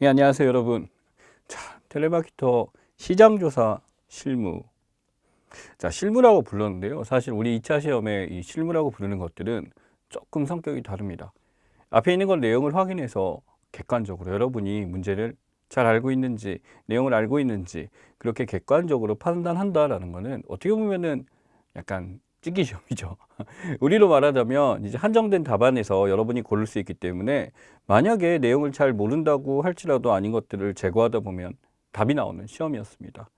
예, 안녕하세요, 여러분. 자, 텔레마케터 시장조사 실무. 자, 실무라고 불렀는데요. 사실 우리 2차 시험에 이 실무라고 부르는 것들은 조금 성격이 다릅니다. 앞에 있는 건 내용을 확인해서 객관적으로 여러분이 문제를 잘 알고 있는지, 내용을 알고 있는지, 그렇게 객관적으로 판단한다라는 거는 어떻게 보면은 약간 찍기 시험이죠. 우리로 말하자면 이제 한정된 답안에서 여러분이 고를 수 있기 때문에 만약에 내용을 잘 모른다고 할지라도 아닌 것들을 제거하다 보면 답이 나오는 시험이었습니다.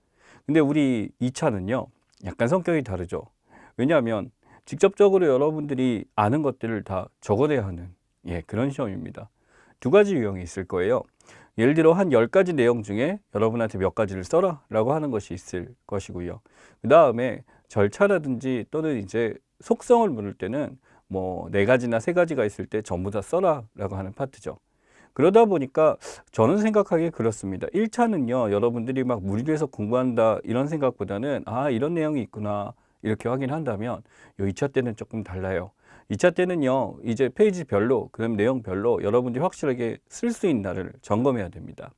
근데 우리 2차는요, 약간 성격이 다르죠. 왜냐하면 직접적으로 여러분들이 아는 것들을 다 적어내야 하는 그런 시험입니다. 두 가지 유형이 있을 거예요. 예를 들어 한 10가지 내용 중에 여러분한테 몇 가지를 써라 라고 하는 것이 있을 것이고요. 그 다음에 절차라든지 또는 이제 속성을 물을 때는 뭐 4가지나 3가지가 있을 때 전부 다 써라 라고 하는 파트죠. 그러다 보니까 저는 생각하기에 그렇습니다. 1차는요, 여러분들이 막 무리를 해서 공부한다 이런 생각보다는 아, 이런 내용이 있구나 이렇게 확인한다면 요 2차 때는 조금 달라요. 2차 때는요, 이제 페이지별로, 그다음 내용별로 여러분들이 확실하게 쓸 수 있는 날을 점검해야 됩니다.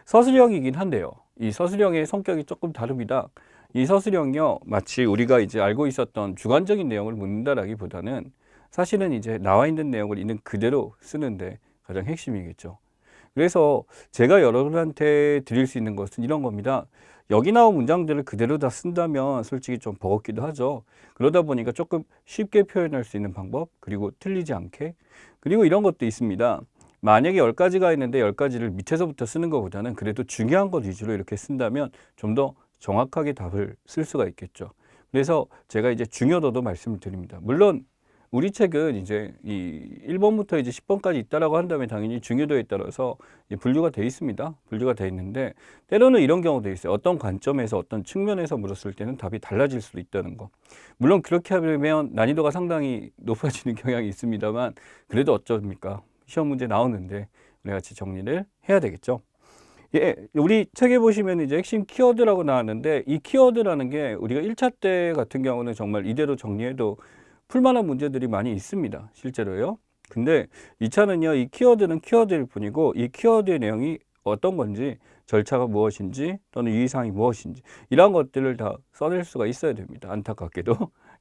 서술형이긴 한데요. 이 서술형의 성격이 조금 다릅니다. 이 서술형이요, 마치 우리가 이제 알고 있었던 주관적인 내용을 묻는다라기보다는 사실은 이제 나와 있는 내용을 있는 그대로 쓰는데 가장 핵심이겠죠. 그래서 제가 여러분한테 드릴 수 있는 것은 이런 겁니다. 여기 나온 문장들을 그대로 다 쓴다면 솔직히 좀 버겁기도 하죠. 그러다 보니까 조금 쉽게 표현할 수 있는 방법, 그리고 틀리지 않게, 그리고 이런 것도 있습니다. 만약에 10가지가 있는데 10가지를 밑에서부터 쓰는 것보다는 그래도 중요한 것 위주로 이렇게 쓴다면 좀 더 정확하게 답을 쓸 수가 있겠죠. 그래서 제가 이제 중요도도 말씀을 드립니다. 물론 우리 책은 이제 이 1번부터 이제 10번까지 있다라고 한다면 당연히 중요도에 따라서 분류가 돼 있습니다. 분류가 돼 있는데 때로는 이런 경우도 있어요. 어떤 관점에서 어떤 측면에서 물었을 때는 답이 달라질 수도 있다는 거. 물론 그렇게 하면 난이도가 상당히 높아지는 경향이 있습니다만 그래도 어쩝니까? 시험 문제 나오는데 우리 같이 정리를 해야 되겠죠. 예, 우리 책에 보시면 이제 핵심 키워드라고 나왔는데 이 키워드라는 게 우리가 1차 때 같은 경우는 정말 이대로 정리해도 풀만한 문제들이 많이 있습니다. 실제로요. 근데 2차는요, 이 키워드는 키워드일 뿐이고 이 키워드의 내용이 어떤 건지, 절차가 무엇인지 또는 유의사항이 무엇인지 이런 것들을 다 써낼 수가 있어야 됩니다. 안타깝게도.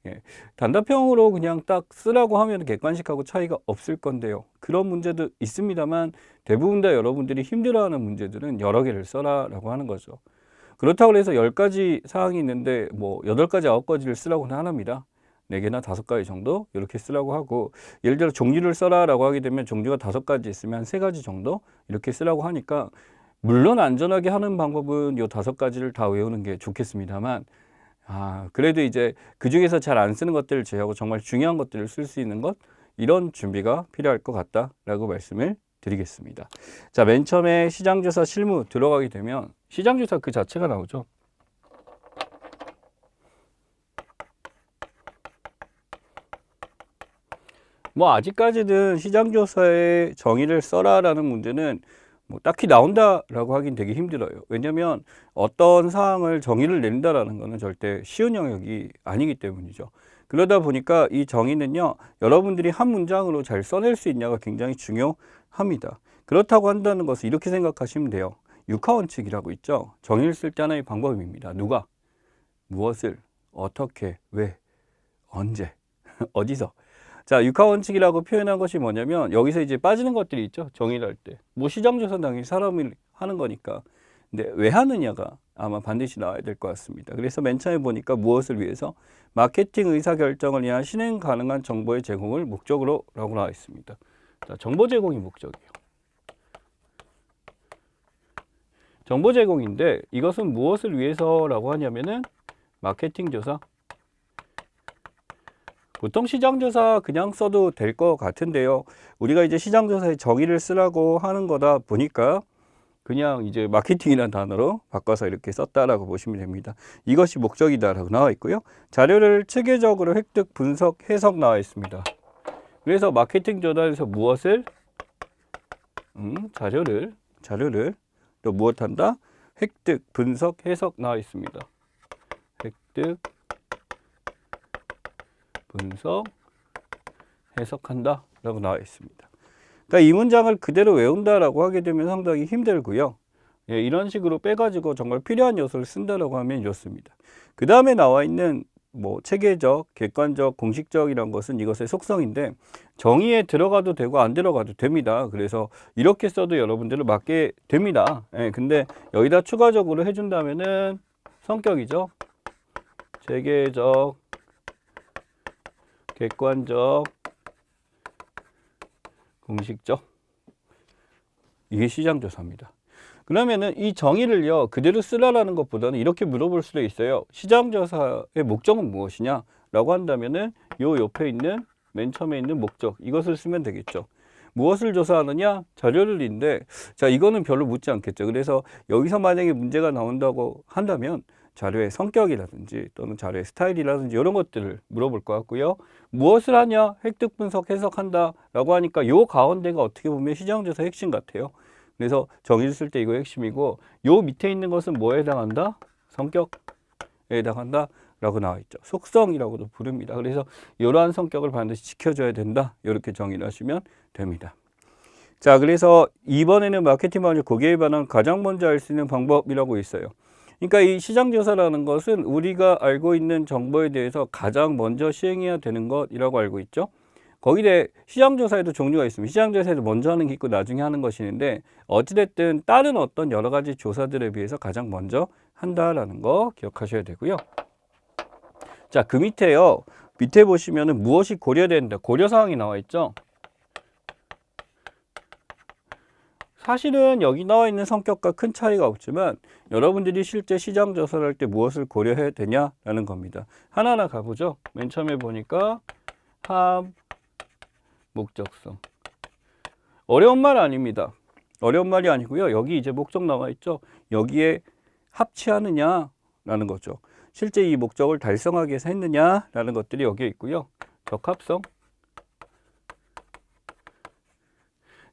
예, 단답형으로 그냥 딱 쓰라고 하면 객관식하고 차이가 없을 건데요. 그런 문제도 있습니다만 대부분 다 여러분들이 힘들어하는 문제들은 여러 개를 써라라고 하는 거죠. 그렇다고 해서 10가지 사항이 있는데 뭐 8가지, 9가지를 쓰라고는 안 합니다. 4개나 5가지 정도 이렇게 쓰라고 하고, 예를 들어 종류를 써라라고 하게 되면 종류가 5가지 있으면 한 3가지 정도 이렇게 쓰라고 하니까 물론 안전하게 하는 방법은 요 5가지를 다 외우는 게 좋겠습니다만 그래도 이제 그중에서 잘 안 쓰는 것들을 제외하고 정말 중요한 것들을 쓸 수 있는 것, 이런 준비가 필요할 것 같다라고 말씀을 드리겠습니다. 자, 맨 처음에 시장조사 실무 들어가게 되면 시장조사 그 자체가 나오죠. 뭐 아직까지는 시장조사의 정의를 써라라는 문제는 뭐 딱히 나온다라고 하긴 되게 힘들어요. 왜냐하면 어떤 사항을 정의를 낸다라는 것은 절대 쉬운 영역이 아니기 때문이죠. 그러다 보니까 이 정의는요, 여러분들이 한 문장으로 잘 써낼 수 있냐가 굉장히 중요합니다. 그렇다고 한다는 것을 이렇게 생각하시면 돼요. 육하원칙이라고 있죠. 정의를 쓸 때 하나의 방법입니다. 누가, 무엇을, 어떻게, 왜, 언제, 어디서. 자, 육하원칙이라고 표현한 것이 뭐냐면 여기서 이제 빠지는 것들이 있죠. 정의를 할 때. 뭐 시장조사 당연히 사람이 하는 거니까. 근데 왜 하느냐가 아마 반드시 나와야 될 것 같습니다. 그래서 맨 처음에 보니까 무엇을 위해서 마케팅 의사결정을 위한 실행 가능한 정보의 제공을 목적으로 라고 나와 있습니다. 자, 정보 제공이 목적이에요. 정보 제공인데 이것은 무엇을 위해서라고 하냐면은 마케팅 조사, 보통 시장조사 그냥 써도 될 것 같은데요. 우리가 이제 시장조사의 정의를 쓰라고 하는 거다 보니까 그냥 이제 마케팅이라는 단어로 바꿔서 이렇게 썼다라고 보시면 됩니다. 이것이 목적이다라고 나와 있고요. 자료를 체계적으로 획득, 분석, 해석 나와 있습니다. 그래서 마케팅 전환에서 무엇을 자료를 또 무엇한다? 획득, 분석, 해석 나와 있습니다. 획득, 분석, 해석한다 라고 나와 있습니다. 그러니까 이 문장을 그대로 외운다라고 하게 되면 상당히 힘들고요. 예, 이런 식으로 빼가지고 정말 필요한 요소를 쓴다라고 하면 이렇습니다. 그 다음에 나와 있는 뭐 체계적, 객관적, 공식적 이런 것은 이것의 속성인데 정의에 들어가도 되고 안 들어가도 됩니다. 그래서 이렇게 써도 여러분들은 맞게 됩니다. 예, 근데 여기다 추가적으로 해준다면은 성격이죠. 체계적, 객관적, 공식적. 이게 시장조사입니다. 그러면은 이 정의를요 그대로 쓰라라는 것보다는 이렇게 물어볼 수도 있어요. 시장조사의 목적은 무엇이냐 라고 한다면은 요 옆에 있는 맨 처음에 있는 목적 이것을 쓰면 되겠죠. 무엇을 조사하느냐? 자료를인데 자 이거는 별로 묻지 않겠죠. 그래서 여기서 만약에 문제가 나온다고 한다면 자료의 성격이라든지 또는 자료의 스타일이라든지 이런 것들을 물어볼 것 같고요. 무엇을 하냐? 획득, 분석, 해석한다 라고 하니까 요 가운데가 어떻게 보면 시장조사 핵심 같아요. 그래서 정의를 쓸 때 이거 핵심이고 요 밑에 있는 것은 뭐에 해당한다? 성격에 해당한다 라고 나와 있죠. 속성이라고도 부릅니다. 그래서 이러한 성격을 반드시 지켜줘야 된다. 이렇게 정의를 하시면 됩니다. 자, 그래서 이번에는 마케팅 마뉴 고객에 관한 가장 먼저 알 수 있는 방법이라고 있어요. 그러니까 이 시장조사라는 것은 우리가 알고 있는 정보에 대해서 가장 먼저 시행해야 되는 것이라고 알고 있죠. 거기에 시장조사에도 종류가 있습니다. 시장조사에도 먼저 하는 게 있고 나중에 하는 것이 있는데 어찌됐든 다른 어떤 여러 가지 조사들에 비해서 가장 먼저 한다라는 거 기억하셔야 되고요. 자, 그 밑에요. 밑에 보시면은 무엇이 고려된다. 고려사항이 나와 있죠. 사실은 여기 나와 있는 성격과 큰 차이가 없지만 여러분들이 실제 시장 조사를 할 때 무엇을 고려해야 되냐라는 겁니다. 하나하나 가보죠. 맨 처음에 보니까 합, 목적성. 어려운 말 아닙니다. 어려운 말이 아니고요. 여기 이제 목적 나와 있죠. 여기에 합치하느냐라는 거죠. 실제 이 목적을 달성하기 위해서 했느냐라는 것들이 여기에 있고요. 적합성.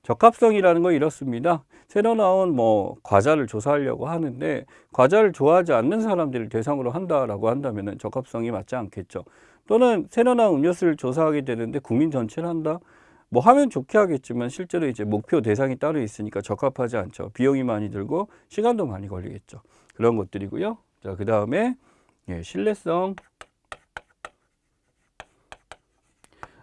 적합성이라는 건 이렇습니다. 새로 나온 뭐 과자를 조사하려고 하는데 과자를 좋아하지 않는 사람들을 대상으로 한다라고 한다면 적합성이 맞지 않겠죠. 또는 새로 나온 음료수를 조사하게 되는데 국민 전체를 한다? 뭐 하면 좋게 하겠지만 실제로 이제 목표 대상이 따로 있으니까 적합하지 않죠. 비용이 많이 들고 시간도 많이 걸리겠죠. 그런 것들이고요. 자, 그 다음에 신뢰성.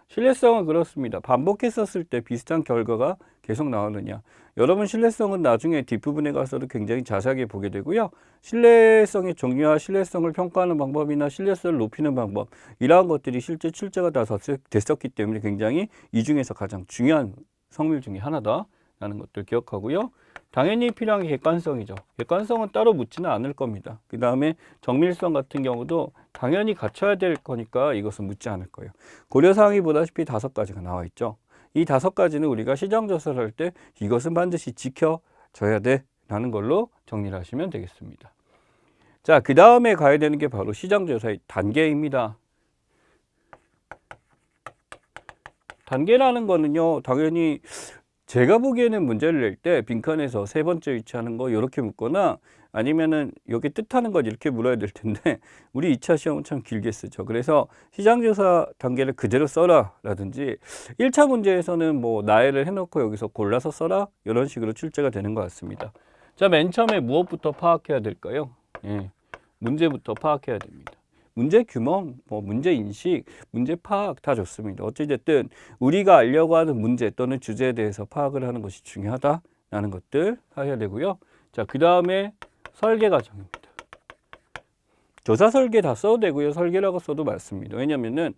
신뢰성은 그렇습니다. 반복했었을 때 비슷한 결과가 계속 나오느냐. 여러분 신뢰성은 나중에 뒷부분에 가서도 굉장히 자세하게 보게 되고요. 신뢰성의 종류와 신뢰성을 평가하는 방법이나 신뢰성을 높이는 방법 이러한 것들이 실제 출제가 다 됐었기 때문에 굉장히 이 중에서 가장 중요한 성질 중에 하나다라는 것들 기억하고요. 당연히 필요한 게 객관성이죠. 객관성은 따로 묻지는 않을 겁니다. 그 다음에 정밀성 같은 경우도 당연히 갖춰야 될 거니까 이것은 묻지 않을 거예요. 고려사항이 보다시피 5가지가 나와 있죠. 이 5가지는 우리가 시장조사를 할 때 이것은 반드시 지켜져야 돼 라는 걸로 정리를 하시면 되겠습니다. 자, 그 다음에 가야 되는 게 바로 시장조사의 단계입니다. 단계라는 거는요, 당연히 제가 보기에는 문제를 낼 때 빈칸에서 3번째 위치하는 거 이렇게 묻거나 아니면은 여기 뜻하는 것 이렇게 물어야 될 텐데 우리 2차 시험은 참 길게 쓰죠. 그래서 시장조사 단계를 그대로 써라 라든지 1차 문제에서는 뭐 나열을 해놓고 여기서 골라서 써라 이런 식으로 출제가 되는 것 같습니다. 자, 맨 처음에 무엇부터 파악해야 될까요? 문제부터 파악해야 됩니다. 문제 규모, 뭐 문제 인식, 문제 파악 다 좋습니다. 어찌됐든 우리가 알려고 하는 문제 또는 주제에 대해서 파악을 하는 것이 중요하다라는 것들 하셔야 되고요. 자, 그 다음에 설계 과정입니다. 조사 설계 다 써도 되고요. 설계라고 써도 맞습니다. 왜냐면은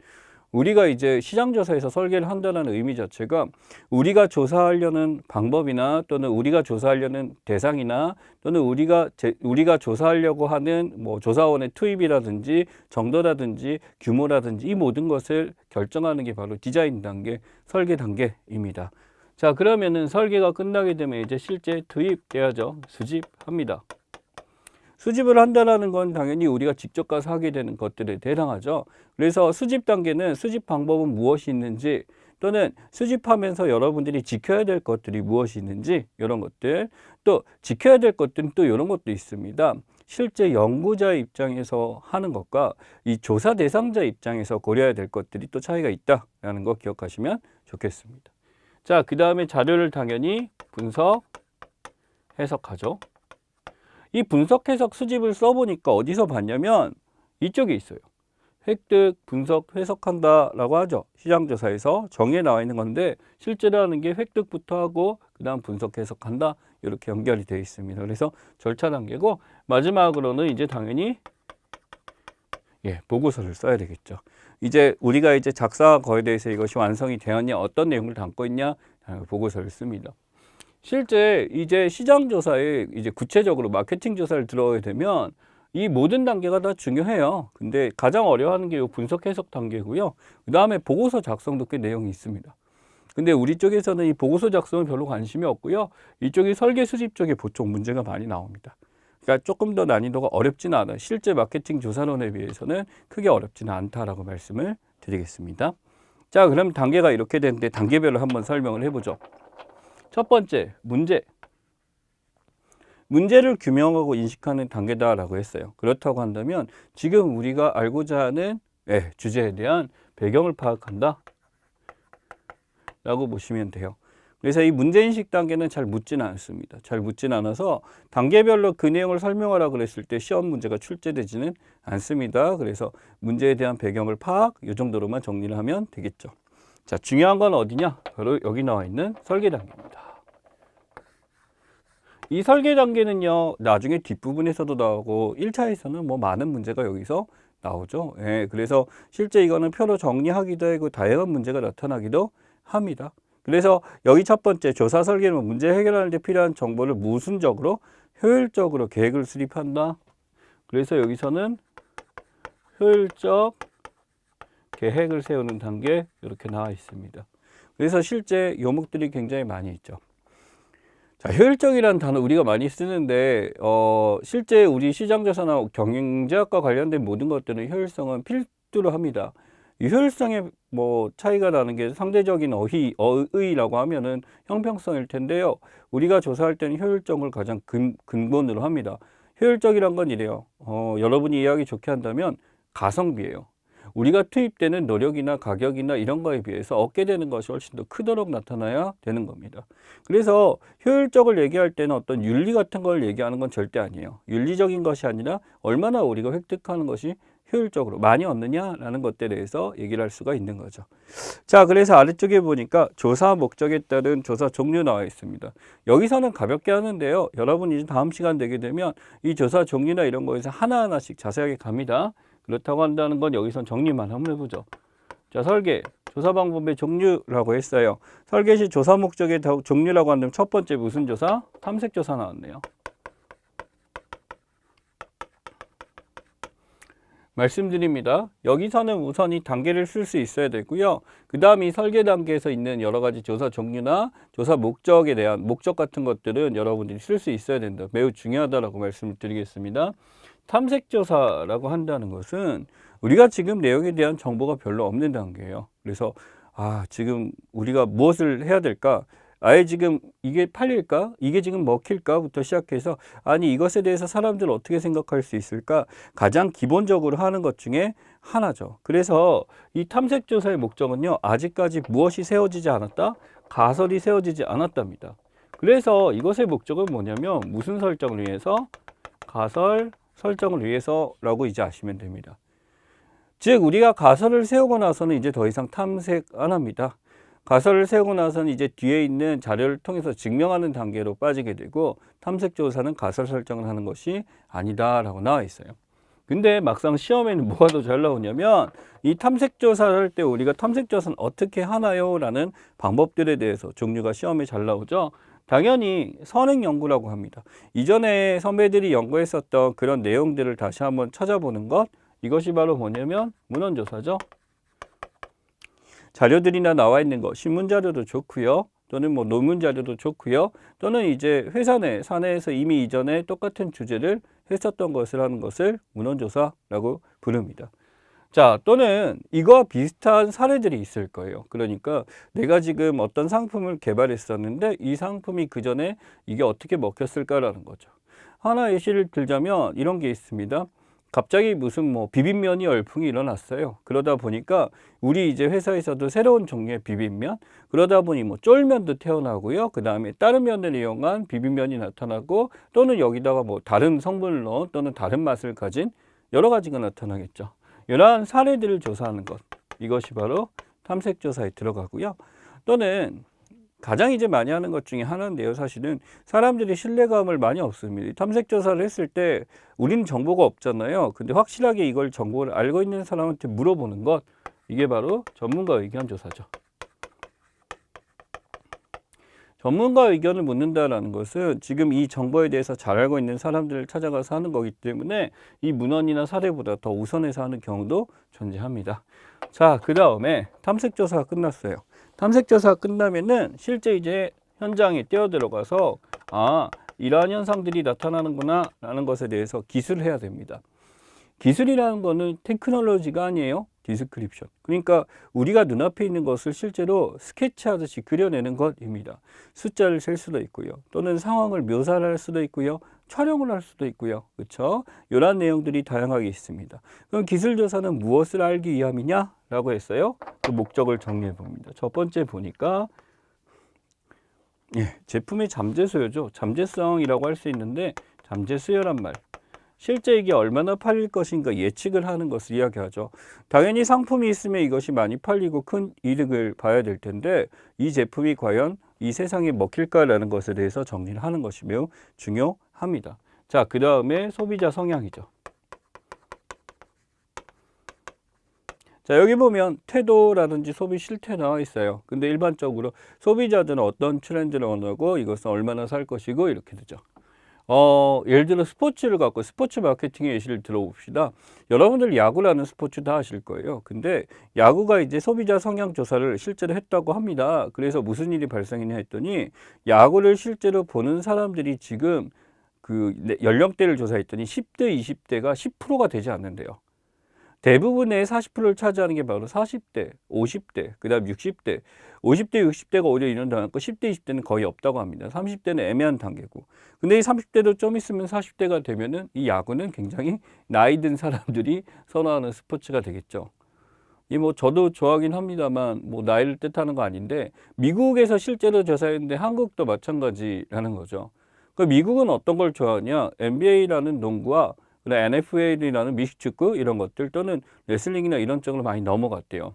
우리가 이제 시장조사에서 설계를 한다는 의미 자체가 우리가 조사하려는 방법이나 또는 우리가 조사하려는 대상이나 또는 우리가 조사하려고 하는 뭐 조사원의 투입이라든지 정도라든지 규모라든지 이 모든 것을 결정하는 게 바로 디자인 단계, 설계 단계입니다. 자, 그러면은 설계가 끝나게 되면 이제 실제 투입돼야죠. 수집합니다. 수집을 한다는 건 당연히 우리가 직접 가서 하게 되는 것들에 해당하죠. 그래서 수집 단계는 수집 방법은 무엇이 있는지 또는 수집하면서 여러분들이 지켜야 될 것들이 무엇이 있는지 이런 것들 또 지켜야 될 것들은 또 이런 것도 있습니다. 실제 연구자의 입장에서 하는 것과 이 조사 대상자 입장에서 고려해야 될 것들이 또 차이가 있다라는 거 기억하시면 좋겠습니다. 자, 그 다음에 자료를 당연히 분석, 해석하죠. 이 분석, 해석 수집을 써보니까 어디서 봤냐면 이쪽에 있어요. 획득, 분석, 해석한다 라고 하죠. 시장조사에서 정의에 나와 있는 건데 실제로 하는 게 획득부터 하고 그 다음 분석, 해석한다 이렇게 연결이 되어 있습니다. 그래서 절차 단계고 마지막으로는 이제 당연히 보고서를 써야 되겠죠. 이제 우리가 이제 작사 거에 대해서 이것이 완성이 되었냐, 어떤 내용을 담고 있냐, 보고서를 씁니다. 실제 이제 시장조사에 이제 구체적으로 마케팅 조사를 들어가게 되면 이 모든 단계가 다 중요해요. 근데 가장 어려워하는 게 이 분석 해석 단계고요. 그 다음에 보고서 작성도 꽤 내용이 있습니다. 근데 우리 쪽에서는 이 보고서 작성은 별로 관심이 없고요. 이쪽이 설계 수집 쪽에 보통 문제가 많이 나옵니다. 그러니까 조금 더 난이도가 어렵지는 않아요. 실제 마케팅 조사론에 비해서는 크게 어렵지는 않다라고 말씀을 드리겠습니다. 자, 그럼 단계가 이렇게 되는데 단계별로 한번 설명을 해보죠. 첫 번째, 문제. 문제를 규명하고 인식하는 단계다라고 했어요. 그렇다고 한다면 지금 우리가 알고자 하는 주제에 대한 배경을 파악한다 라고 보시면 돼요. 그래서 이 문제인식 단계는 잘 묻지는 않습니다. 잘 묻지는 않아서 단계별로 그 내용을 설명하라 그랬을 때 시험 문제가 출제되지는 않습니다. 그래서 문제에 대한 배경을 파악, 이 정도로만 정리를 하면 되겠죠. 자, 중요한 건 어디냐? 바로 여기 나와 있는 설계 단계입니다. 이 설계 단계는요, 나중에 뒷부분에서도 나오고 1차에서는 뭐 많은 문제가 여기서 나오죠. 그래서 실제 이거는 표로 정리하기도 하고 다양한 문제가 나타나기도 합니다. 그래서 여기 첫 번째 조사 설계는 문제 해결하는 데 필요한 정보를 모순적으로 효율적으로 계획을 수립한다. 그래서 여기서는 효율적 계획을 세우는 단계 이렇게 나와 있습니다. 그래서 실제 요목들이 굉장히 많이 있죠. 자, 효율적이라는 단어 우리가 많이 쓰는데 실제 우리 시장조사나 경영제약과 관련된 모든 것들은 효율성은 필두로 합니다. 이 효율성에 뭐 차이가 나는 게 상대적인 어의라고 하면은 형평성일 텐데요. 우리가 조사할 때는 효율성을 가장 근본으로 합니다. 효율적이란 건 이래요. 여러분이 이해하기 좋게 한다면 가성비예요. 우리가 투입되는 노력이나 가격이나 이런 거에 비해서 얻게 되는 것이 훨씬 더 크도록 나타나야 되는 겁니다. 그래서 효율적을 얘기할 때는 어떤 윤리 같은 걸 얘기하는 건 절대 아니에요. 윤리적인 것이 아니라 얼마나 우리가 획득하는 것이 효율적으로 많이 얻느냐라는 것에 대해서 얘기를 할 수가 있는 거죠. 자, 그래서 아래쪽에 보니까 조사 목적에 따른 조사 종류 나와 있습니다. 여기서는 가볍게 하는데요. 여러분이 이제 다음 시간 되게 되면 이 조사 종류나 이런 거에서 하나하나씩 자세하게 갑니다. 그렇다고 한다는 건 여기선 정리만 한번 해보죠. 자, 설계, 조사 방법의 종류라고 했어요. 설계 시 조사 목적의 종류라고 한다면 첫 번째 무슨 조사? 탐색 조사 나왔네요. 말씀드립니다. 여기서는 우선 이 단계를 쓸 수 있어야 되고요. 그 다음 이 설계 단계에서 있는 여러 가지 조사 종류나 조사 목적에 대한 목적 같은 것들은 여러분들이 쓸 수 있어야 된다. 매우 중요하다라고 말씀을 드리겠습니다. 탐색조사라고 한다는 것은 우리가 지금 내용에 대한 정보가 별로 없는 단계예요. 그래서 지금 우리가 무엇을 해야 될까? 아예 지금 이게 팔릴까? 이게 지금 먹힐까?부터 시작해서 아니 이것에 대해서 사람들 어떻게 생각할 수 있을까? 가장 기본적으로 하는 것 중에 하나죠. 그래서 이 탐색조사의 목적은요. 아직까지 무엇이 세워지지 않았다? 가설이 세워지지 않았답니다. 그래서 이것의 목적은 뭐냐면 무슨 설정을 위해서? 가설 설정을 위해서라고 이제 아시면 됩니다. 즉 우리가 가설을 세우고 나서는 이제 더 이상 탐색 안 합니다. 가설을 세우고 나서는 이제 뒤에 있는 자료를 통해서 증명하는 단계로 빠지게 되고 탐색조사는 가설 설정을 하는 것이 아니다라고 나와 있어요. 근데 막상 시험에는 뭐가 더 잘 나오냐면 이 탐색조사를 할 때 우리가 탐색조사는 어떻게 하나요? 라는 방법들에 대해서 종류가 시험에 잘 나오죠. 당연히 선행 연구라고 합니다. 이전에 선배들이 연구했었던 그런 내용들을 다시 한번 찾아보는 것, 이것이 바로 뭐냐면 문헌조사죠. 자료들이나 나와 있는 거, 신문 자료도 좋고요. 또는 뭐 논문 자료도 좋고요. 또는 이제 회사 내, 사내에서 이미 이전에 똑같은 주제를 했었던 것을 하는 것을 문헌조사라고 부릅니다. 자, 또는 이거와 비슷한 사례들이 있을 거예요. 그러니까 내가 지금 어떤 상품을 개발했었는데 이 상품이 그 전에 이게 어떻게 먹혔을까라는 거죠. 하나 예시를 들자면 이런 게 있습니다. 갑자기 무슨 뭐 비빔면이 열풍이 일어났어요. 그러다 보니까 우리 이제 회사에서도 새로운 종류의 비빔면, 그러다 보니 뭐 쫄면도 태어나고요. 그 다음에 다른 면을 이용한 비빔면이 나타나고, 또는 여기다가 뭐 다른 성분을 넣은 또는 다른 맛을 가진 여러 가지가 나타나겠죠. 이러한 사례들을 조사하는 것, 이것이 바로 탐색조사에 들어가고요. 또는 가장 이제 많이 하는 것 중에 하나인데요. 사실은 사람들이 신뢰감을 많이 없습니다. 탐색조사를 했을 때 우리는 정보가 없잖아요. 근데 확실하게 이걸 정보를 알고 있는 사람한테 물어보는 것, 이게 바로 전문가 의견 조사죠. 전문가 의견을 묻는다라는 것은 지금 이 정보에 대해서 잘 알고 있는 사람들을 찾아가서 하는 거기 때문에 이 문헌이나 사례보다 더 우선해서 하는 경우도 존재합니다. 자, 그 다음에 탐색조사가 끝났어요. 탐색조사가 끝나면은 실제 이제 현장에 뛰어들어가서 이러한 현상들이 나타나는구나 라는 것에 대해서 기술을 해야 됩니다. 기술이라는 거는 테크놀로지가 아니에요. 디스크립션. 그러니까 우리가 눈앞에 있는 것을 실제로 스케치하듯이 그려내는 것입니다. 숫자를 셀 수도 있고요. 또는 상황을 묘사를 할 수도 있고요. 촬영을 할 수도 있고요. 그렇죠? 이러한 내용들이 다양하게 있습니다. 그럼 기술조사는 무엇을 알기 위함이냐? 라고 했어요. 그 목적을 정리해 봅니다. 첫 번째 보니까 제품의 잠재수요죠. 잠재성이라고 할 수 있는데 잠재수요란 말. 실제 이게 얼마나 팔릴 것인가 예측을 하는 것을 이야기하죠. 당연히 상품이 있으면 이것이 많이 팔리고 큰 이득을 봐야 될 텐데 이 제품이 과연 이 세상에 먹힐까라는 것에 대해서 정리를 하는 것이 매우 중요합니다. 자, 그 다음에 소비자 성향이죠. 자, 여기 보면 태도라든지 소비 실태 나와 있어요. 근데 일반적으로 소비자들은 어떤 트렌드를 원하고 이것은 얼마나 살 것이고 이렇게 되죠. 예를 들어 스포츠를 갖고 스포츠 마케팅의 예시를 들어봅시다. 여러분들 야구라는 스포츠 다 아실 거예요. 근데 야구가 이제 소비자 성향 조사를 실제로 했다고 합니다. 그래서 무슨 일이 발생했냐 했더니 야구를 실제로 보는 사람들이 지금 그 연령대를 조사했더니 10대, 20대가 10%가 되지 않는데요. 대부분의 40%를 차지하는 게 바로 40대, 50대, 그 다음 60대, 50대, 60대가 오히려 이런 단계고 10대, 20대는 거의 없다고 합니다. 30대는 애매한 단계고. 근데 이 30대도 좀 있으면 40대가 되면은 이 야구는 굉장히 나이 든 사람들이 선호하는 스포츠가 되겠죠. 이 뭐 저도 좋아하긴 합니다만 뭐 나이를 뜻하는 거 아닌데 미국에서 실제로 조사했는데 한국도 마찬가지라는 거죠. 그 미국은 어떤 걸 좋아하냐? NBA라는 농구와 NFL이라는 미식축구 이런 것들 또는 레슬링이나 이런 쪽으로 많이 넘어갔대요.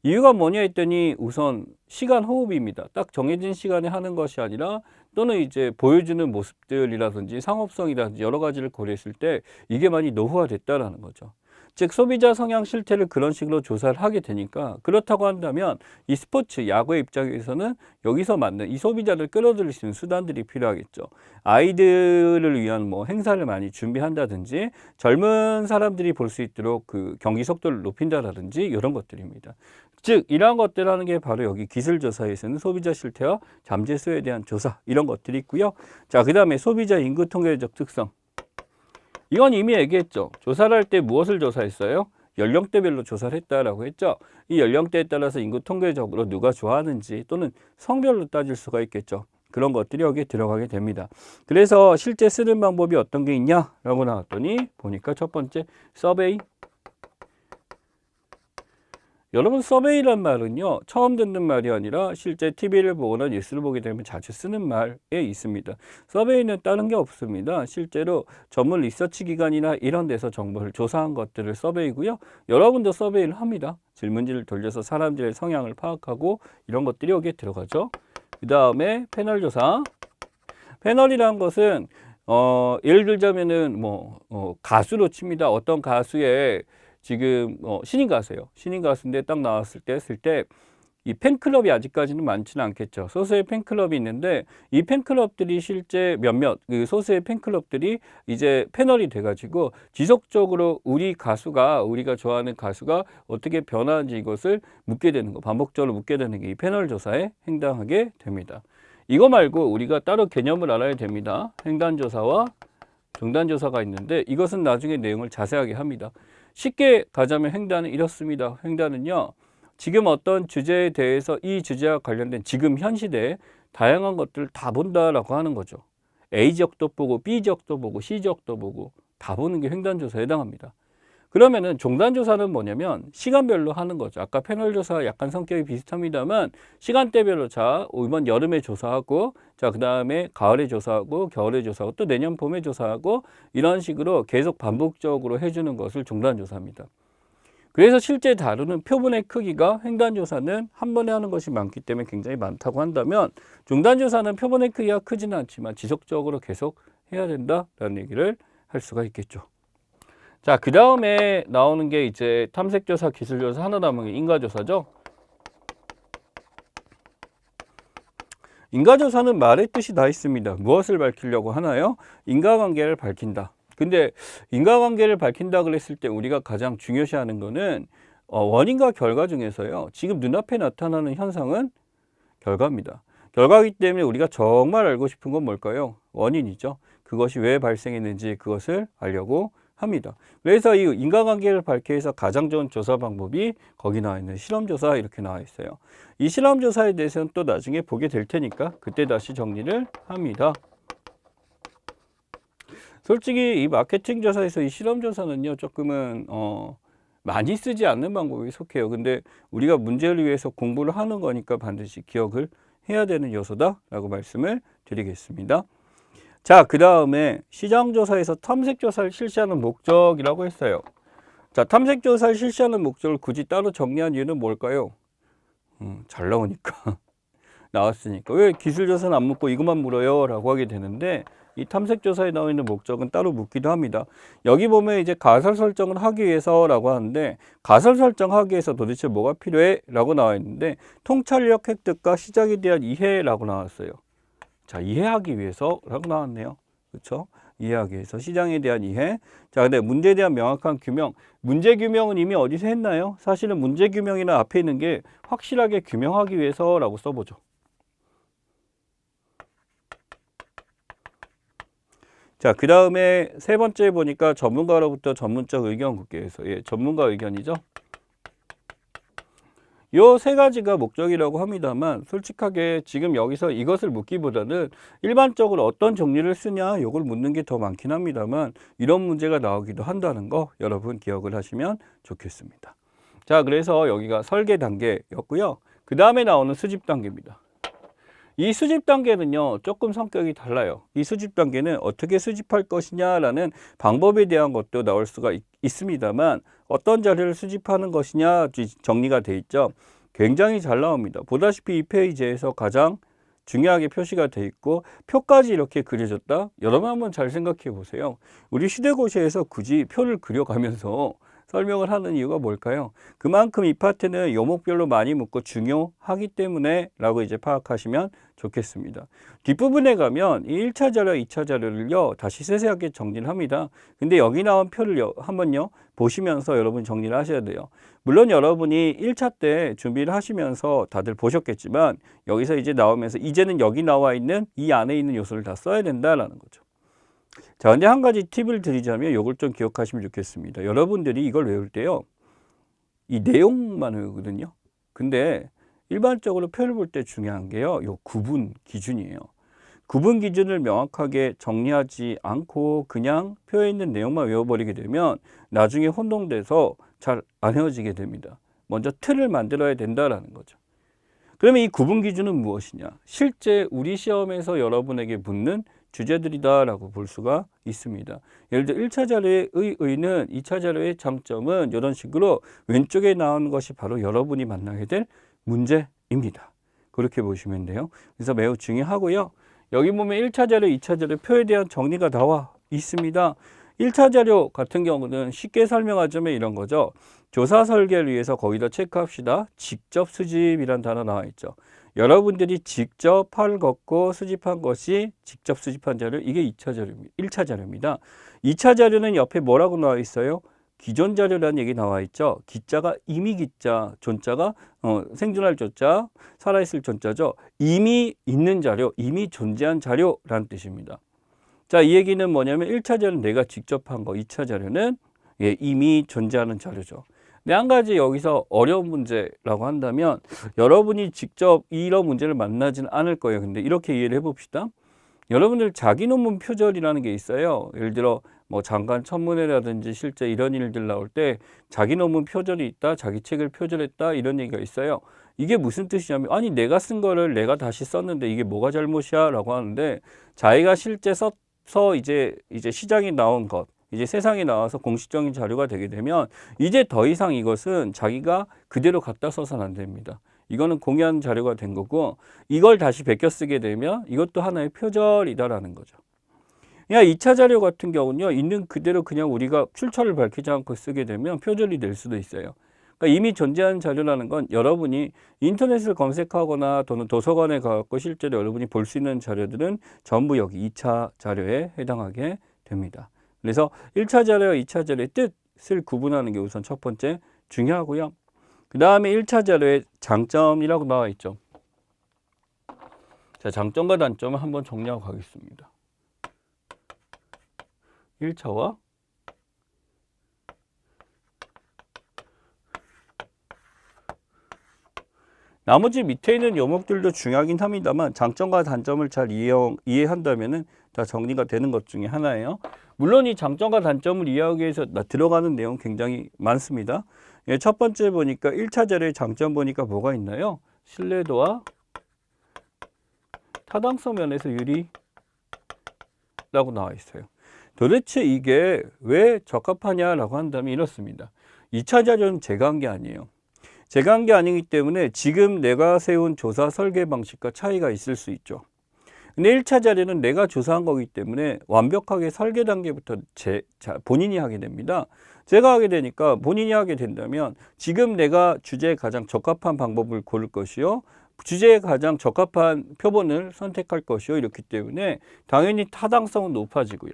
이유가 뭐냐 했더니 우선 시간 호흡입니다. 딱 정해진 시간에 하는 것이 아니라 또는 이제 보여주는 모습들이라든지 상업성이라든지 여러 가지를 고려했을 때 이게 많이 노후화됐다라는 거죠. 즉 소비자 성향 실태를 그런 식으로 조사를 하게 되니까 그렇다고 한다면 이 스포츠 야구의 입장에서는 여기서 맞는 이 소비자를 끌어들일 수 있는 수단들이 필요하겠죠. 아이들을 위한 뭐 행사를 많이 준비한다든지 젊은 사람들이 볼 수 있도록 그 경기 속도를 높인다라든지 이런 것들입니다. 즉 이러한 것들 하는 게 바로 여기 기술조사에서는 소비자 실태와 잠재수요에 대한 조사 이런 것들이 있고요. 자, 그 다음에 소비자 인구 통계적 특성. 이건 이미 얘기했죠. 조사를 할 때 무엇을 조사했어요? 연령대별로 조사를 했다라고 했죠. 이 연령대에 따라서 인구 통계적으로 누가 좋아하는지 또는 성별로 따질 수가 있겠죠. 그런 것들이 여기에 들어가게 됩니다. 그래서 실제 쓰는 방법이 어떤 게 있냐라고 나왔더니 보니까 첫 번째 서베이. 여러분 서베이란 말은요 처음 듣는 말이 아니라 실제 TV를 보거나 뉴스를 보게 되면 자주 쓰는 말에 있습니다. 서베이는 다른 게 없습니다. 실제로 전문 리서치 기관이나 이런 데서 정보를 조사한 것들을 서베이고요. 여러분도 서베이를 합니다. 질문지를 돌려서 사람들의 성향을 파악하고 이런 것들이 여기에 들어가죠. 그 다음에 패널 조사. 패널이라는 것은 예를 들자면은 가수로 칩니다. 어떤 가수의 지금 신인 가수예요. 신인 가수인데 딱 나왔을 때 했을 때 이 팬클럽이 아직까지는 많지는 않겠죠. 소수의 팬클럽이 있는데 이 팬클럽들이 실제 몇몇 그 소수의 팬클럽들이 이제 패널이 돼가지고 지속적으로 우리가 좋아하는 가수가 어떻게 변화하는지 이것을 묻게 되는 거, 반복적으로 묻게 되는 게 이 패널 조사에 해당하게 됩니다. 이거 말고 우리가 따로 개념을 알아야 됩니다. 횡단조사와 중단조사가 있는데 이것은 나중에 내용을 자세하게 합니다. 쉽게 가자면 횡단은 이렇습니다. 횡단은요, 지금 어떤 주제에 대해서 이 주제와 관련된 지금 현 시대에 다양한 것들을 다 본다라고 하는 거죠. A 지역도 보고 B 지역도 보고 C 지역도 보고 다 보는 게 횡단조사에 해당합니다. 그러면은 종단조사는 뭐냐면 시간별로 하는 거죠. 아까 패널조사 약간 성격이 비슷합니다만 시간대별로 자 이번 여름에 조사하고 자 그다음에 가을에 조사하고 겨울에 조사하고 또 내년 봄에 조사하고 이런 식으로 계속 반복적으로 해주는 것을 종단조사입니다. 그래서 실제 다루는 표본의 크기가 횡단조사는 한 번에 하는 것이 많기 때문에 굉장히 많다고 한다면 종단조사는 표본의 크기가 크지는 않지만 지속적으로 계속 해야 된다라는 얘기를 할 수가 있겠죠. 자, 그 다음에 나오는 게 이제 탐색조사, 기술조사 하나 남은 게 인가조사죠. 인가조사는 말의 뜻이 다 있습니다. 무엇을 밝히려고 하나요? 인과관계를 밝힌다. 근데 인과관계를 밝힌다 그랬을 때 우리가 가장 중요시하는 거는 원인과 결과 중에서요. 지금 눈앞에 나타나는 현상은 결과입니다. 결과이기 때문에 우리가 정말 알고 싶은 건 뭘까요? 원인이죠. 그것이 왜 발생했는지 그것을 알려고 합니다. 그래서 이 인과관계를 밝히기 위해서 가장 좋은 조사 방법이 거기 나와 있는 실험조사 이렇게 나와 있어요. 이 실험조사에 대해서는 또 나중에 보게 될 테니까 그때 다시 정리를 합니다. 솔직히 이 마케팅 조사에서 이 실험조사는요 조금은 많이 쓰지 않는 방법에 속해요. 근데 우리가 문제를 위해서 공부를 하는 거니까 반드시 기억을 해야 되는 요소다라고 말씀을 드리겠습니다. 자, 그 다음에 시장조사에서 탐색조사를 실시하는 목적이라고 했어요. 자, 탐색조사를 실시하는 목적을 굳이 따로 정리한 이유는 뭘까요? 잘 나오니까. 나왔으니까. 왜 기술조사는 안 묻고 이것만 물어요? 라고 하게 되는데 이 탐색조사에 나와 있는 목적은 따로 묻기도 합니다. 여기 보면 이제 가설 설정을 하기 위해서라고 하는데 가설 설정하기 위해서 도대체 뭐가 필요해? 라고 나와 있는데 통찰력 획득과 시장에 대한 이해라고 나왔어요. 자, 이해하기 위해서라고 나왔네요. 그렇죠? 이해하기 위해서 시장에 대한 이해. 자, 근데 문제에 대한 명확한 규명. 문제 규명은 이미 어디서 했나요? 사실은 문제 규명이나 앞에 있는 게 확실하게 규명하기 위해서라고 써보죠. 자, 그 다음에 세 번째 보니까 전문가로부터 전문적 의견 묻기에서 전문가 의견이죠. 요 세 가지가 목적이라고 합니다만 솔직하게 지금 여기서 이것을 묻기보다는 일반적으로 어떤 정리를 쓰냐 요걸 묻는 게 더 많긴 합니다만 이런 문제가 나오기도 한다는 거 여러분 기억을 하시면 좋겠습니다. 자, 그래서 여기가 설계 단계였고요. 그 다음에 나오는 수집 단계입니다. 이 수집 단계는요 조금 성격이 달라요. 이 수집 단계는 어떻게 수집할 것이냐라는 방법에 대한 것도 나올 수가 있습니다만 어떤 자료를 수집하는 것이냐 정리가 돼 있죠. 굉장히 잘 나옵니다. 보다시피 이 페이지에서 가장 중요하게 표시가 돼 있고 표까지 이렇게 그려졌다. 여러분 한번 잘 생각해 보세요. 우리 시대고시에서 굳이 표를 그려가면서 설명을 하는 이유가 뭘까요? 그만큼 이 파트는 요목별로 많이 묻고 중요하기 때문에 라고 이제 파악하시면 좋겠습니다. 뒷부분에 가면 이 1차 자료, 2차 자료를요 다시 세세하게 정리를 합니다. 근데 여기 나온 표를 한번요 보시면서 여러분 정리를 하셔야 돼요. 물론 여러분이 1차 때 준비를 하시면서 다들 보셨겠지만 여기서 이제 나오면서 이제는 여기 나와 있는 이 안에 있는 요소를 다 써야 된다라는 거죠. 자, 근데 한 가지 팁을 드리자면 이걸 좀 기억하시면 좋겠습니다. 여러분들이 이걸 외울 때요, 이 내용만 외우거든요. 근데 일반적으로 표를 볼 때 중요한 게요, 요 구분 기준이에요. 구분 기준을 명확하게 정리하지 않고 그냥 표에 있는 내용만 외워버리게 되면 나중에 혼동돼서 잘 안 외워지게 됩니다. 먼저 틀을 만들어야 된다라는 거죠. 그러면 이 구분 기준은 무엇이냐? 실제 우리 시험에서 여러분에게 묻는 주제들이다라고 볼 수가 있습니다. 예를 들어 1차 자료의 의의는 2차 자료의 장점은 이런 식으로 왼쪽에 나오는 것이 바로 여러분이 만나게 될 문제입니다. 그렇게 보시면 돼요. 그래서 매우 중요하고요. 여기 보면 1차 자료, 2차 자료 표에 대한 정리가 나와 있습니다. 1차 자료 같은 경우는 쉽게 설명하자면 이런 거죠. 조사 설계를 위해서 거기다 체크합시다. 직접 수집이란 단어 나와 있죠. 여러분들이 직접 팔 걷고 수집한 것이 직접 수집한 자료, 이게 2차 자료입니다. 1차 자료입니다. 2차 자료는 옆에 뭐라고 나와 있어요? 기존 자료라는 얘기 나와 있죠. 기자가 이미 기자, 존자가 생존할 존자, 살아있을 존자죠. 이미 있는 자료, 이미 존재한 자료라는 뜻입니다. 자, 이 얘기는 뭐냐면 1차 자료는 내가 직접 한 거, 2차 자료는 이미 존재하는 자료죠. 근데 한 가지 여기서 어려운 문제라고 한다면 여러분이 직접 이런 문제를 만나지는 않을 거예요. 근데 이렇게 이해를 해봅시다. 여러분들 자기 논문 표절이라는 게 있어요. 예를 들어 뭐 장관 청문회라든지 실제 이런 일들 나올 때 자기 논문 표절이 있다, 자기 책을 표절했다 이런 얘기가 있어요. 이게 무슨 뜻이냐면 아니 내가 쓴 거를 내가 다시 썼는데 이게 뭐가 잘못이야라고 하는데 자기가 실제 써서 이제 시장에 나온 것, 이제 세상에 나와서 공식적인 자료가 되게 되면 이제 더 이상 이것은 자기가 그대로 갖다 써서는 안 됩니다. 이거는 공유한 자료가 된 거고 이걸 다시 베껴 쓰게 되면 이것도 하나의 표절이다라는 거죠. 그냥 2차 자료 같은 경우는요. 있는 그대로 그냥 우리가 출처를 밝히지 않고 쓰게 되면 표절이 될 수도 있어요. 그러니까 이미 존재하는 자료라는 건 여러분이 인터넷을 검색하거나 또는 도서관에 가서 실제로 여러분이 볼 수 있는 자료들은 전부 여기 2차 자료에 해당하게 됩니다. 그래서 1차 자료와 2차 자료의 뜻을 구분하는 게 우선 첫 번째 중요하고요. 그 다음에 1차 자료의 장점이라고 나와 있죠. 자, 장점과 단점을 한번 정리하고 가겠습니다. 1차와 나머지 밑에 있는 요목들도 중요하긴 합니다만 장점과 단점을 잘 이해한다면 다 정리가 되는 것 중에 하나예요. 물론 이 장점과 단점을 이해하기 위해서 들어가는 내용 굉장히 많습니다. 예, 첫 번째 보니까 1차 자료의 장점 보니까 뭐가 있나요? 신뢰도와 타당성 면에서 유리라고 나와 있어요. 도대체 이게 왜 적합하냐라고 한다면 이렇습니다. 2차 자료는 제가 한 게 아니에요. 제가 한 게 아니기 때문에 지금 내가 세운 조사 설계 방식과 차이가 있을 수 있죠. 근데 1차 자료는 내가 조사한 거기 때문에 완벽하게 설계 단계부터 본인이 하게 됩니다. 제가 하게 되니까 본인이 하게 된다면 지금 내가 주제에 가장 적합한 방법을 고를 것이요. 주제에 가장 적합한 표본을 선택할 것이요. 이렇기 때문에 당연히 타당성은 높아지고요.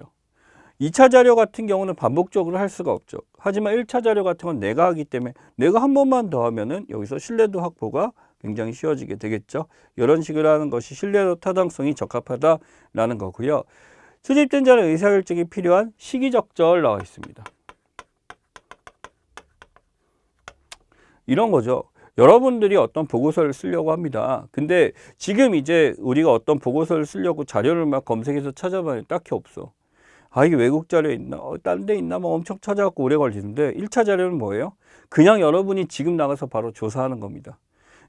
2차 자료 같은 경우는 반복적으로 할 수가 없죠. 하지만 1차 자료 같은 건 내가 하기 때문에 내가 한 번만 더 하면은 여기서 신뢰도 확보가 굉장히 쉬워지게 되겠죠. 이런 식으로 하는 것이 신뢰도 타당성이 적합하다라는 거고요. 수집된 자료 의사결정이 필요한 시기적절 나와 있습니다. 이런 거죠. 여러분들이 어떤 보고서를 쓰려고 합니다. 근데 지금 이제 우리가 어떤 보고서를 쓰려고 자료를 막 검색해서 찾아봐야 딱히 없어. 아, 이게 외국 자료에 있나? 딴 데 있나? 뭐 엄청 찾아갖고 오래 걸리는데 1차 자료는 뭐예요? 그냥 여러분이 지금 나가서 바로 조사하는 겁니다.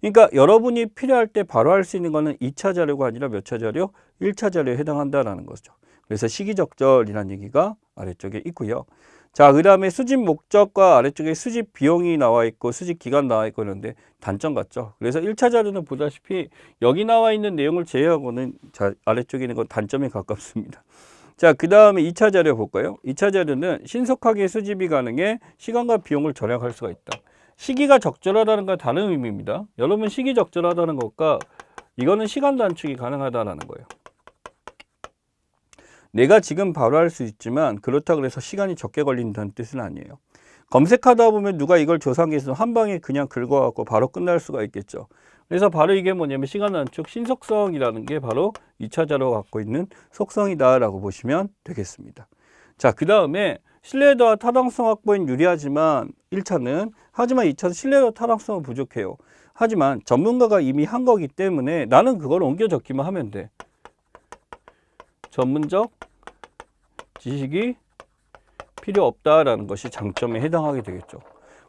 그러니까 여러분이 필요할 때 바로 할 수 있는 거는 2차 자료가 아니라 몇 차 자료? 1차 자료에 해당한다라는 거죠. 그래서 시기적절이라는 얘기가 아래쪽에 있고요. 자, 그 다음에 수집 목적과 아래쪽에 수집 비용이 나와 있고 수집 기간 나와 있고 그런데 단점 같죠. 그래서 1차 자료는 보다시피 여기 나와 있는 내용을 제외하고는 아래쪽에 있는 건 단점에 가깝습니다. 자, 그 다음에 2차 자료 볼까요? 2차 자료는 신속하게 수집이 가능해 시간과 비용을 절약할 수가 있다. 시기가 적절하다는 건 다른 의미입니다. 여러분 시기 적절하다는 것과 이거는 시간 단축이 가능하다는 거예요. 내가 지금 바로 할 수 있지만 그렇다고 해서 시간이 적게 걸린다는 뜻은 아니에요. 검색하다 보면 누가 이걸 조사한 게 있으면 한 방에 그냥 긁어갖고 바로 끝날 수가 있겠죠. 그래서 바로 이게 뭐냐면 시간 단축, 신속성이라는 게 바로 2차 자료가 갖고 있는 속성이다라고 보시면 되겠습니다. 자, 그 다음에 신뢰도와 타당성 확보엔 유리하지만 1차는 하지만 2차는 신뢰도와 타당성은 부족해요. 하지만 전문가가 이미 한 거기 때문에 나는 그걸 옮겨 적기만 하면 돼. 전문적 지식이 필요 없다라는 것이 장점에 해당하게 되겠죠.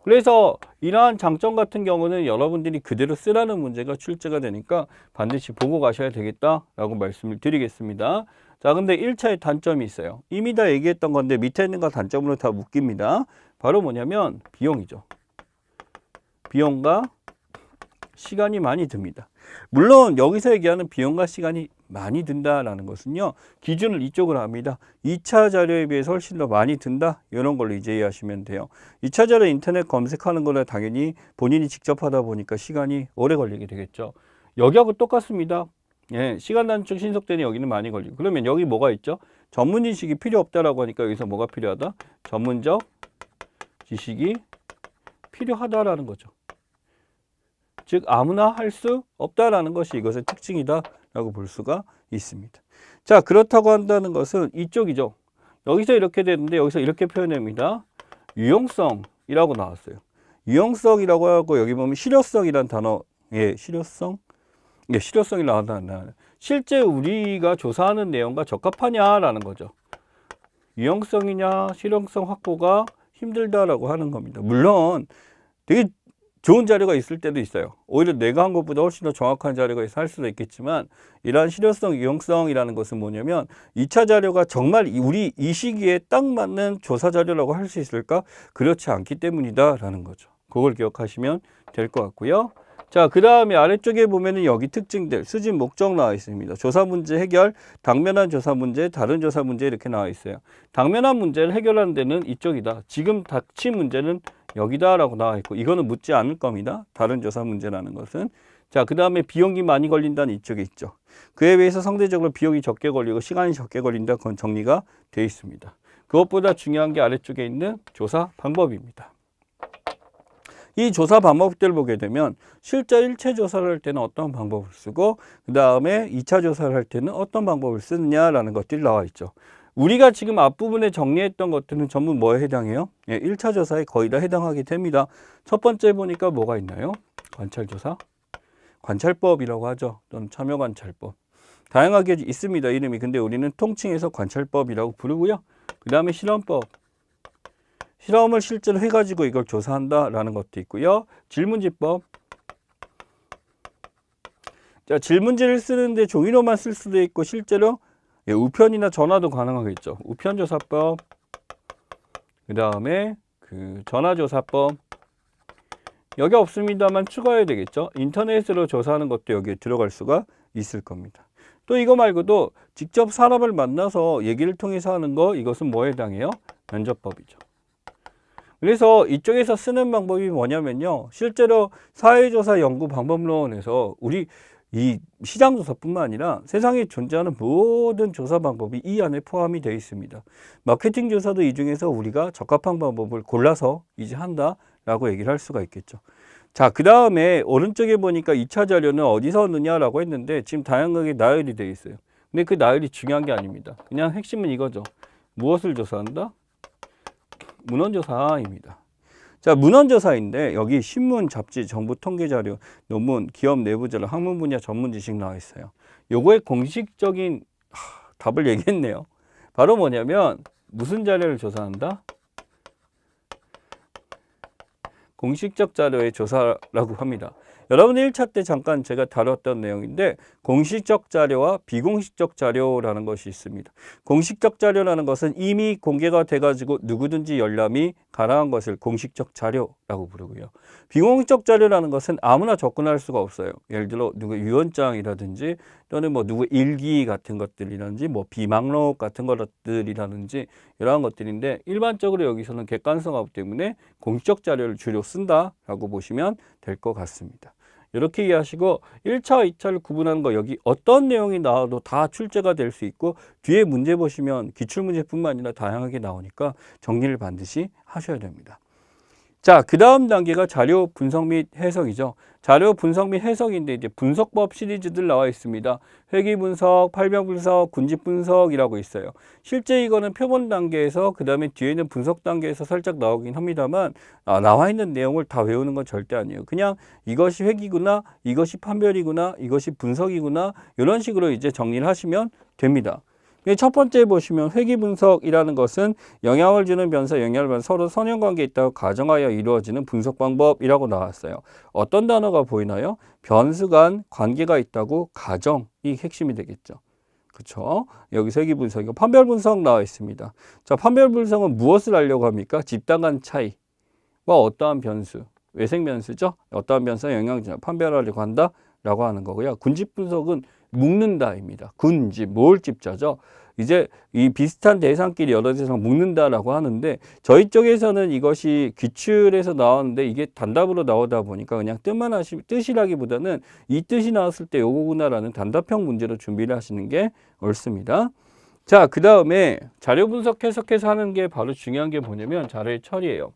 그래서 이러한 장점 같은 경우는 여러분들이 그대로 쓰라는 문제가 출제가 되니까 반드시 보고 가셔야 되겠다라고 말씀을 드리겠습니다. 자, 근데 1차의 단점이 있어요. 이미 다 얘기했던 건데 밑에 있는 거 단점으로 다 묶입니다. 바로 뭐냐면 비용이죠. 비용과 시간이 많이 듭니다. 물론 여기서 얘기하는 비용과 시간이 많이 든다라는 것은요. 기준을 이쪽으로 합니다. 2차 자료에 비해서 훨씬 더 많이 든다. 이런 걸로 이제 이해하시면 돼요. 2차 자료 인터넷 검색하는 거는 당연히 본인이 직접 하다 보니까 시간이 오래 걸리게 되겠죠. 여기하고 똑같습니다. 예, 시간 단축 신속되니 여기는 많이 걸리고. 그러면 여기 뭐가 있죠? 전문 지식이 필요 없다라고 하니까 여기서 뭐가 필요하다? 전문적 지식이 필요하다라는 거죠. 즉 아무나 할 수 없다라는 것이 이것의 특징이다라고 볼 수가 있습니다. 자, 그렇다고 한다는 것은 이쪽이죠. 여기서 이렇게 되는데 여기서 이렇게 표현합니다. 유용성이라고 나왔어요. 유용성이라고 하고 여기 보면 실효성이라는 단어, 예, 실효성, 예, 실효성이 나왔다. 실제 우리가 조사하는 내용과 적합하냐라는 거죠. 유용성이냐 실용성 확보가 힘들다라고 하는 겁니다. 물론 되게 좋은 자료가 있을 때도 있어요. 오히려 내가 한 것보다 훨씬 더 정확한 자료가 있을 수도 있겠지만 이러한 실효성, 유용성이라는 것은 뭐냐면 2차 자료가 정말 우리 이 시기에 딱 맞는 조사 자료라고 할 수 있을까? 그렇지 않기 때문이다라는 거죠. 그걸 기억하시면 될 것 같고요. 자, 그 다음에 아래쪽에 보면은 여기 특징들, 수집 목적 나와 있습니다. 조사 문제 해결, 당면한 조사 문제, 다른 조사 문제 이렇게 나와 있어요. 당면한 문제를 해결하는 데는 이쪽이다. 지금 닥친 문제는 여기다라고 나와 있고 이거는 묻지 않을 겁니다. 다른 조사 문제라는 것은. 자, 그 다음에 비용이 많이 걸린다는 이쪽에 있죠. 그에 비해서 상대적으로 비용이 적게 걸리고 시간이 적게 걸린다. 그건 정리가 되어 있습니다. 그것보다 중요한 게 아래쪽에 있는 조사 방법입니다. 이 조사 방법들을 보게 되면 실제 1차 조사를 할 때는 어떤 방법을 쓰고 그 다음에 2차 조사를 할 때는 어떤 방법을 쓰느냐라는 것들이 나와 있죠. 우리가 지금 앞부분에 정리했던 것들은 전부 뭐에 해당해요? 예, 1차 조사에 거의 다 해당하게 됩니다. 첫 번째 보니까 뭐가 있나요? 관찰조사, 관찰법이라고 하죠. 또는 참여관찰법. 다양하게 있습니다. 이름이. 근데 우리는 통칭해서 관찰법이라고 부르고요. 그 다음에 실험법. 실험을 실제로 해가지고 이걸 조사한다라는 것도 있고요. 질문지법. 자, 질문지를 쓰는데 종이로만 쓸 수도 있고 실제로 우편이나 전화도 가능하겠죠. 우편조사법. 그 다음에 전화조사법. 여기 없습니다만 추가해야 되겠죠. 인터넷으로 조사하는 것도 여기에 들어갈 수가 있을 겁니다. 또 이거 말고도 직접 사람을 만나서 얘기를 통해서 하는 거, 이것은 뭐에 해당해요? 면접법이죠. 그래서 이쪽에서 쓰는 방법이 뭐냐면요. 실제로 사회조사 연구 방법론에서 우리 이 시장조사뿐만 아니라 세상에 존재하는 모든 조사 방법이 이 안에 포함이 되어 있습니다. 마케팅 조사도 이 중에서 우리가 적합한 방법을 골라서 이제 한다라고 얘기를 할 수가 있겠죠. 자, 그 다음에 오른쪽에 보니까 2차 자료는 어디서 얻느냐라고 했는데 지금 다양하게 나열이 되어 있어요. 근데 그 나열이 중요한 게 아닙니다. 그냥 핵심은 이거죠. 무엇을 조사한다? 문헌조사입니다. 자, 문헌조사인데 여기 신문, 잡지, 정부 통계자료, 논문, 기업 내부 자료, 학문 분야 전문 지식 나와 있어요. 요거의 공식적인 답을 얘기했네요. 바로 뭐냐면 무슨 자료를 조사한다? 공식적 자료의 조사라고 합니다. 여러분 1차 때 잠깐 제가 다뤘던 내용인데 공식적 자료와 비공식적 자료라는 것이 있습니다. 공식적 자료라는 것은 이미 공개가 돼가지고 누구든지 열람이 가능한 것을 공식적 자료라고 부르고요. 비공식적 자료라는 것은 아무나 접근할 수가 없어요. 예를 들어 누구 유언장이라든지 또는 뭐 누구 일기 같은 것들이라든지 뭐 비망록 같은 것들이라든지 이러한 것들인데 일반적으로 여기서는 객관성하기 때문에 공식적 자료를 주로 쓴다라고 보시면 될 것 같습니다. 이렇게 이해하시고 1차, 2차를 구분하는 거 여기 어떤 내용이 나와도 다 출제가 될 수 있고 뒤에 문제 보시면 기출문제뿐만 아니라 다양하게 나오니까 정리를 반드시 하셔야 됩니다. 자, 그 다음 단계가 자료 분석 및 해석이죠. 자료 분석 및 해석인데 이제 분석법 시리즈들 나와 있습니다. 회귀 분석, 팔병 분석, 군집 분석이라고 있어요. 실제 이거는 표본 단계에서 그 다음에 뒤에는 분석 단계에서 살짝 나오긴 합니다만 나와 있는 내용을 다 외우는 건 절대 아니에요. 그냥 이것이 회귀구나, 이것이 판별이구나, 이것이 분석이구나 이런 식으로 이제 정리를 하시면 됩니다. 첫 번째 보시면 회귀 분석이라는 것은 영향을 주는 변사, 영향을 받는 서로 선형관계에 있다고 가정하여 이루어지는 분석 방법이라고 나왔어요. 어떤 단어가 보이나요? 변수 간 관계가 있다고 가정이 핵심이 되겠죠. 그렇죠? 여기서 회귀 분석이고 판별 분석 나와 있습니다. 자, 판별 분석은 무엇을 하려고 합니까? 집단 간 차이와 어떠한 변수, 외생 변수죠? 어떠한 변수에 영향을 주냐 판별하려고 한다라고 하는 거고요. 군집 분석은 묶는다입니다. 군집, 모을집자죠. 이제 이 비슷한 대상끼리 여러 대상 묶는다라고 하는데 저희 쪽에서는 이것이 기출에서 나왔는데 이게 단답으로 나오다 보니까 그냥 뜻이라기보다는 이 뜻이 나왔을 때 요거구나라는 단답형 문제로 준비를 하시는 게 옳습니다. 자, 그 다음에 자료 분석 해석해서 하는 게 바로 중요한 게 뭐냐면 자료의 처리예요.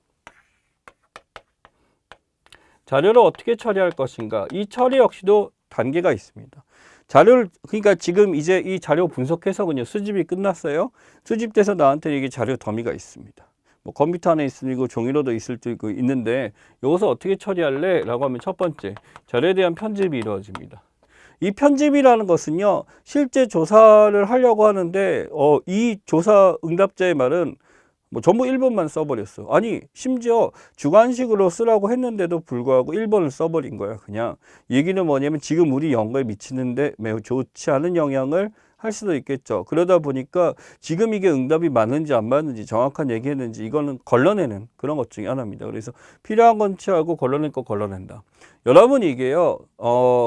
자료를 어떻게 처리할 것인가? 이 처리 역시도 단계가 있습니다. 자료를 그러니까 지금 이제 이 자료 분석 해석은요 수집이 끝났어요. 수집돼서 나한테 이게 자료 더미가 있습니다. 뭐 컴퓨터 안에 있으고 종이로도 있을 수 있고 있는데 여기서 어떻게 처리할래? 라고 하면 첫 번째 자료에 대한 편집이 이루어집니다. 이 편집이라는 것은요, 실제 조사를 하려고 하는데, 이 조사 응답자의 말은 뭐 전부 1번만 써버렸어. 아니, 심지어 주관식으로 쓰라고 했는데도 불구하고 1번을 써버린 거야. 그냥 얘기는 뭐냐면 지금 우리 연구에 미치는데 매우 좋지 않은 영향을 할 수도 있겠죠. 그러다 보니까 지금 이게 응답이 맞는지 안 맞는지 정확한 얘기했는지 이거는 걸러내는 그런 것 중에 하나입니다. 그래서 필요한 건 취하고 걸러낼 거 걸러낸다. 여러분 이게요,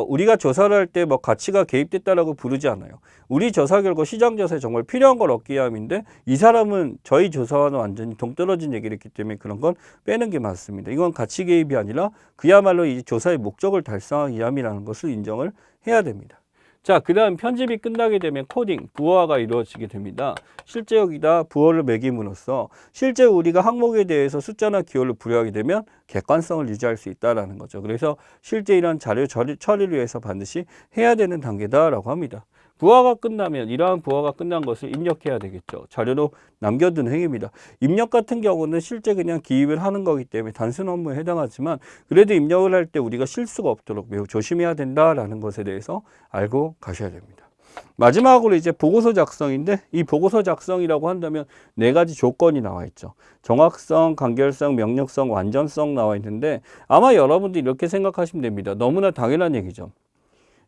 우리가 조사를 할 때 뭐 가치가 개입됐다라고 부르지 않아요. 우리 조사 결과 시장 조사에 정말 필요한 걸 얻기 위함인데 이 사람은 저희 조사와는 완전히 동떨어진 얘기를 했기 때문에 그런 건 빼는 게 맞습니다. 이건 가치 개입이 아니라 그야말로 이 조사의 목적을 달성하기 위함이라는 것을 인정을 해야 됩니다. 자, 그 다음 편집이 끝나게 되면 코딩, 부호화가 이루어지게 됩니다. 실제 여기다 부호를 매김으로써 실제 우리가 항목에 대해서 숫자나 기호를 부여하게 되면 객관성을 유지할 수 있다는 거죠. 그래서 실제 이런 자료 처리를 위해서 반드시 해야 되는 단계다라고 합니다. 부호가 끝나면 이러한 부호가 끝난 것을 입력해야 되겠죠. 자료로 남겨두는 행위입니다. 입력 같은 경우는 실제 그냥 기입을 하는 거기 때문에 단순 업무에 해당하지만 그래도 입력을 할 때 우리가 실수가 없도록 매우 조심해야 된다라는 것에 대해서 알고 가셔야 됩니다. 마지막으로 이제 보고서 작성인데 이 보고서 작성이라고 한다면 4가지 조건이 나와 있죠. 정확성, 간결성, 명료성, 완전성 나와 있는데 아마 여러분들이 이렇게 생각하시면 됩니다. 너무나 당연한 얘기죠.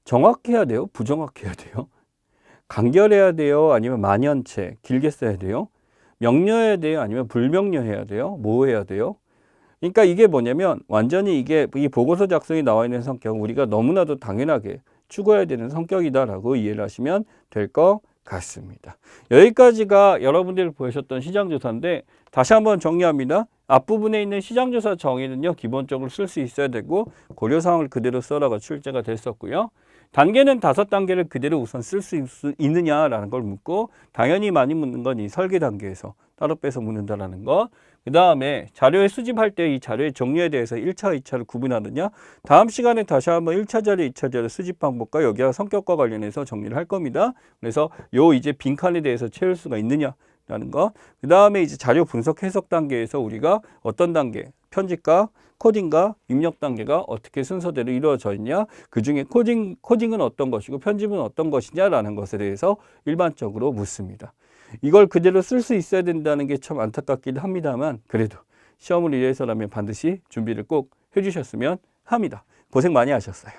정확해야 돼요? 부정확해야 돼요? 간결해야 돼요? 아니면 만연체, 길게 써야 돼요? 명료해야 돼요? 아니면 불명료해야 돼요? 뭐 해야 돼요? 그러니까 이게 뭐냐면 완전히 이게 이 보고서 작성이 나와 있는 성격은 우리가 너무나도 당연하게 추구해야 되는 성격이다라고 이해를 하시면 될 것 같습니다. 여기까지가 여러분들이 보셨던 시장조사인데 다시 한번 정리합니다. 앞부분에 있는 시장조사 정의는요, 기본적으로 쓸 수 있어야 되고 고려사항을 그대로 써라가 출제가 됐었고요. 단계는 5단계를 그대로 우선 쓸 수 있느냐라는 걸 묻고 당연히 많이 묻는 건 이 설계 단계에서 따로 빼서 묻는다라는 것. 그 다음에 자료에 수집할 때 이 자료의 종류에 대해서 1차, 2차를 구분하느냐. 다음 시간에 다시 한번 1차 자료, 2차 자료 수집 방법과 여기와 성격과 관련해서 정리를 할 겁니다. 그래서 요 이제 빈칸에 대해서 채울 수가 있느냐라는 거. 그 다음에 이제 자료 분석 해석 단계에서 우리가 어떤 단계, 편집과 코딩과 입력 단계가 어떻게 순서대로 이루어져 있냐, 그 중에 코딩은 어떤 것이고 편집은 어떤 것이냐라는 것에 대해서 일반적으로 묻습니다. 이걸 그대로 쓸 수 있어야 된다는 게 참 안타깝긴 합니다만 그래도 시험을 위해서라면 반드시 준비를 꼭 해주셨으면 합니다. 고생 많이 하셨어요.